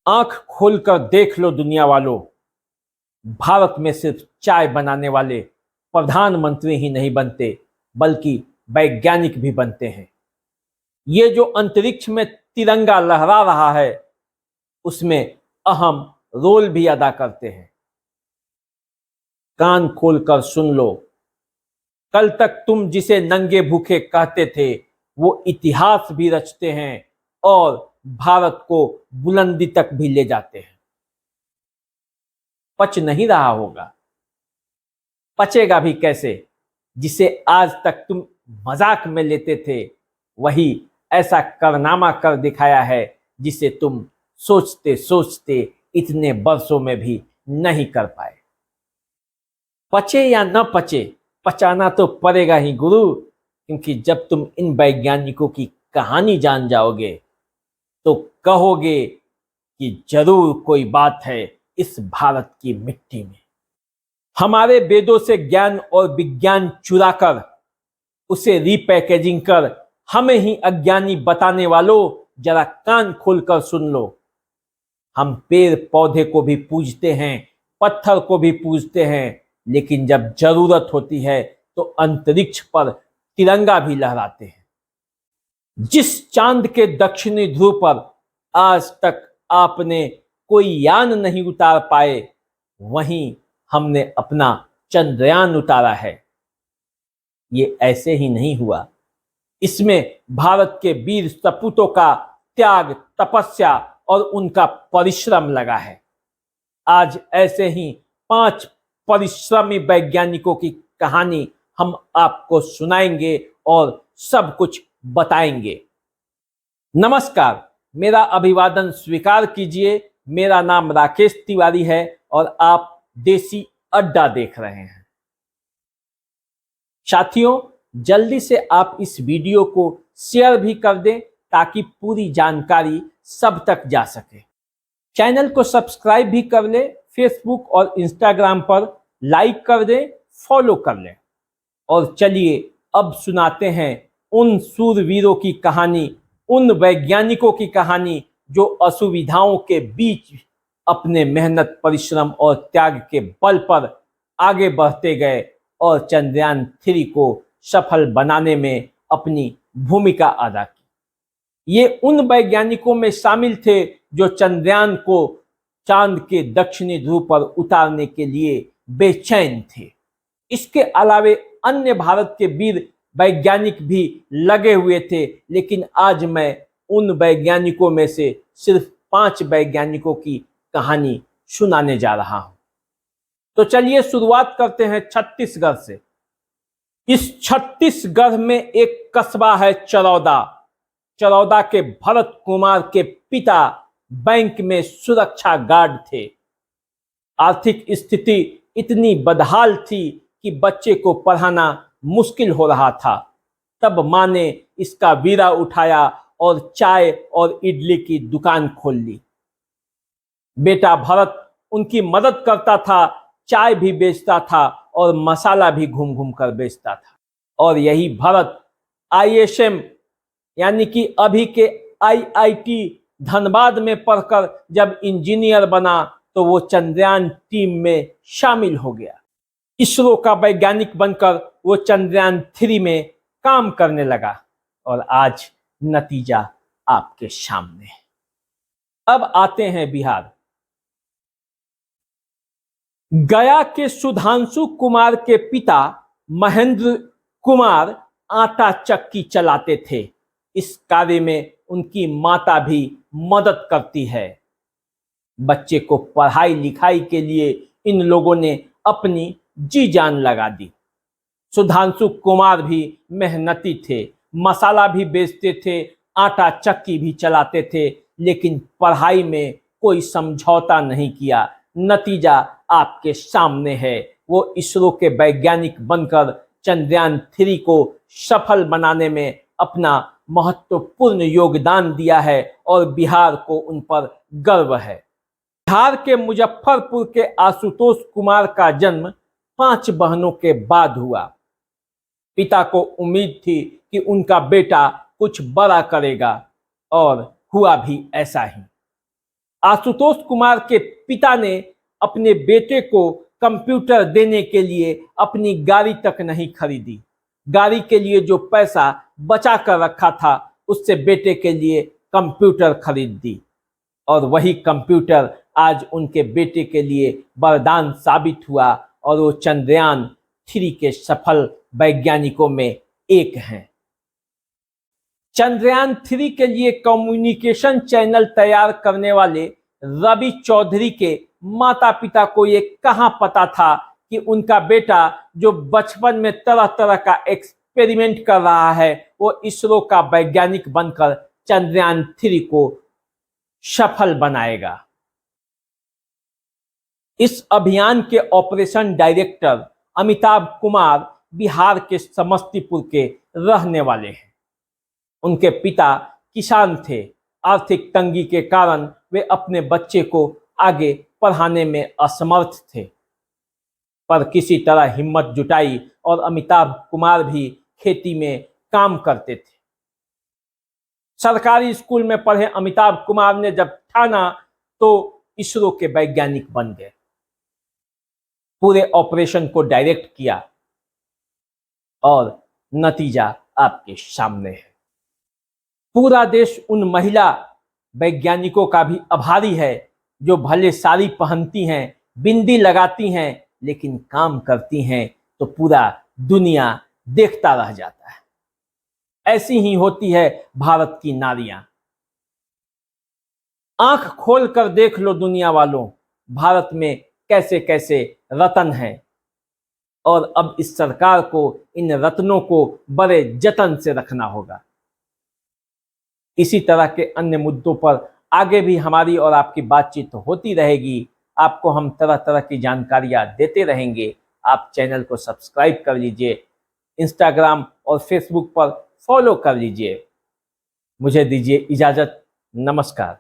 आंख खोलकर देख लो दुनिया वालों, भारत में सिर्फ चाय बनाने वाले प्रधानमंत्री ही नहीं बनते बल्कि वैज्ञानिक भी बनते हैं। ये जो अंतरिक्ष में तिरंगा लहरा रहा है उसमें अहम रोल भी अदा करते हैं। कान खोलकर सुन लो, कल तक तुम जिसे नंगे भूखे कहते थे वो इतिहास भी रचते हैं और भारत को बुलंदी तक भी ले जाते हैं। पच नहीं रहा होगा, पचेगा भी कैसे? जिसे आज तक तुम मजाक में लेते थे वही ऐसा कारनामा कर दिखाया है जिसे तुम सोचते सोचते इतने वर्षों में भी नहीं कर पाए। पचे या न पचे, पचाना तो पड़ेगा ही गुरु, क्योंकि जब तुम इन वैज्ञानिकों की कहानी जान जाओगे तो कहोगे कि जरूर कोई बात है इस भारत की मिट्टी में। हमारे वेदों से ज्ञान और विज्ञान चुराकर उसे रीपैकेजिंग कर हमें ही अज्ञानी बताने वालों, जरा कान खोलकर सुन लो। हम पेड़ पौधे को भी पूजते हैं, पत्थर को भी पूजते हैं, लेकिन जब जरूरत होती है तो अंतरिक्ष पर तिरंगा भी लहराते हैं। जिस चांद के दक्षिणी ध्रुव पर आज तक आपने कोई यान नहीं उतार पाए, वहीं हमने अपना चंद्रयान उतारा है। ये ऐसे ही नहीं हुआ, इसमें भारत के वीर सपूतों का त्याग, तपस्या और उनका परिश्रम लगा है। आज ऐसे ही 5 परिश्रमी वैज्ञानिकों की कहानी हम आपको सुनाएंगे और सब कुछ बताएंगे। नमस्कार, मेरा अभिवादन स्वीकार कीजिए। मेरा नाम राकेश तिवारी है और आप देसी अड्डा देख रहे हैं। साथियों, जल्दी से आप इस वीडियो को शेयर भी कर दें ताकि पूरी जानकारी सब तक जा सके। चैनल को सब्सक्राइब भी कर ले, फेसबुक और इंस्टाग्राम पर लाइक कर दें, फॉलो कर लें। और चलिए अब सुनाते हैं उन सूरवीरों की कहानी, उन वैज्ञानिकों की कहानी जो असुविधाओं के बीच अपने मेहनत, परिश्रम और त्याग के बल पर आगे बढ़ते गए और चंद्रयान 3 को सफल बनाने में अपनी भूमिका अदा की। ये उन वैज्ञानिकों में शामिल थे जो चंद्रयान को चांद के दक्षिणी ध्रुव पर उतारने के लिए बेचैन थे। इसके अलावे अन्य भारत के वीर वैज्ञानिक भी लगे हुए थे, लेकिन आज मैं उन वैज्ञानिकों में से सिर्फ 5 वैज्ञानिकों की कहानी सुनाने जा रहा हूं। तो चलिए शुरुआत करते हैं छत्तीसगढ़ से। इस छत्तीसगढ़ में एक कस्बा है चरौदा। चरौदा के भरत कुमार के पिता बैंक में सुरक्षा गार्ड थे। आर्थिक स्थिति इतनी बदहाल थी कि बच्चे को पढ़ाना मुश्किल हो रहा था। तब मां ने इसका बीड़ा उठाया और चाय और इडली की दुकान खोल ली। बेटा भरत उनकी मदद करता था, चाय भी बेचता था और मसाला भी घूम घूम कर बेचता था। और यही भरत ISM यानी कि अभी के IIT धनबाद में पढ़कर जब इंजीनियर बना तो वो चंद्रयान टीम में शामिल हो गया। इसरो का वैज्ञानिक बनकर वो चंद्रयान 3 में काम करने लगा और आज नतीजा आपके सामने है। अब आते हैं बिहार। गया के सुधांशु कुमार के पिता महेंद्र कुमार आटा चक्की चलाते थे। इस कार्य में उनकी माता भी मदद करती है। बच्चे को पढ़ाई लिखाई के लिए इन लोगों ने अपनी जी जान लगा दी। सुधांशु कुमार भी मेहनती थे, मसाला भी बेचते थे, आटा चक्की भी चलाते थे, लेकिन पढ़ाई में कोई समझौता नहीं किया। नतीजा आपके सामने है। वो इसरो के वैज्ञानिक बनकर चंद्रयान 3 को सफल बनाने में अपना महत्वपूर्ण योगदान दिया है और बिहार को उन पर गर्व है। बिहार के मुजफ्फरपुर के आशुतोष कुमार का जन्म 5 बहनों के बाद हुआ। पिता को उम्मीद थी कि उनका बेटा कुछ बड़ा करेगा और हुआ भी ऐसा ही। आशुतोष कुमार के पिता ने अपने बेटे को कंप्यूटर देने के लिए अपनी गाड़ी तक नहीं खरीदी। गाड़ी के लिए जो पैसा बचा कर रखा था उससे बेटे के लिए कंप्यूटर खरीद दी और वही कंप्यूटर आज उनके बेटे के लिए वरदान साबित हुआ और वो चंद्रयान-3 के सफल वैज्ञानिकों में एक हैं। चंद्रयान-3 के लिए कम्युनिकेशन चैनल तैयार करने वाले रवि चौधरी के माता पिता को ये कहां पता था कि उनका बेटा जो बचपन में तरह तरह का एक्सपेरिमेंट कर रहा है वो इसरो का वैज्ञानिक बनकर चंद्रयान-3 को सफल बनाएगा। इस अभियान के ऑपरेशन डायरेक्टर अमिताभ कुमार बिहार के समस्तीपुर के रहने वाले हैं। उनके पिता किसान थे। आर्थिक तंगी के कारण वे अपने बच्चे को आगे पढ़ाने में असमर्थ थे, पर किसी तरह हिम्मत जुटाई और अमिताभ कुमार भी खेती में काम करते थे। सरकारी स्कूल में पढ़े अमिताभ कुमार ने जब ठाना तो इसरो के वैज्ञानिक बन गए। पूरे ऑपरेशन को डायरेक्ट किया और नतीजा आपके सामने है। पूरा देश उन महिला वैज्ञानिकों का भी आभारी है जो भले साड़ी पहनती हैं, बिंदी लगाती हैं, लेकिन काम करती हैं तो पूरा दुनिया देखता रह जाता है। ऐसी ही होती है भारत की नारियां। आंख खोल कर देख लो दुनिया वालों, भारत में कैसे कैसे रत्न हैं और अब इस सरकार को इन रत्नों को बड़े जतन से रखना होगा। इसी तरह के अन्य मुद्दों पर आगे भी हमारी और आपकी बातचीत होती रहेगी। आपको हम तरह तरह की जानकारियां देते रहेंगे। आप चैनल को सब्सक्राइब कर लीजिए, इंस्टाग्राम और फेसबुक पर फॉलो कर लीजिए। मुझे दीजिए इजाजत। नमस्कार।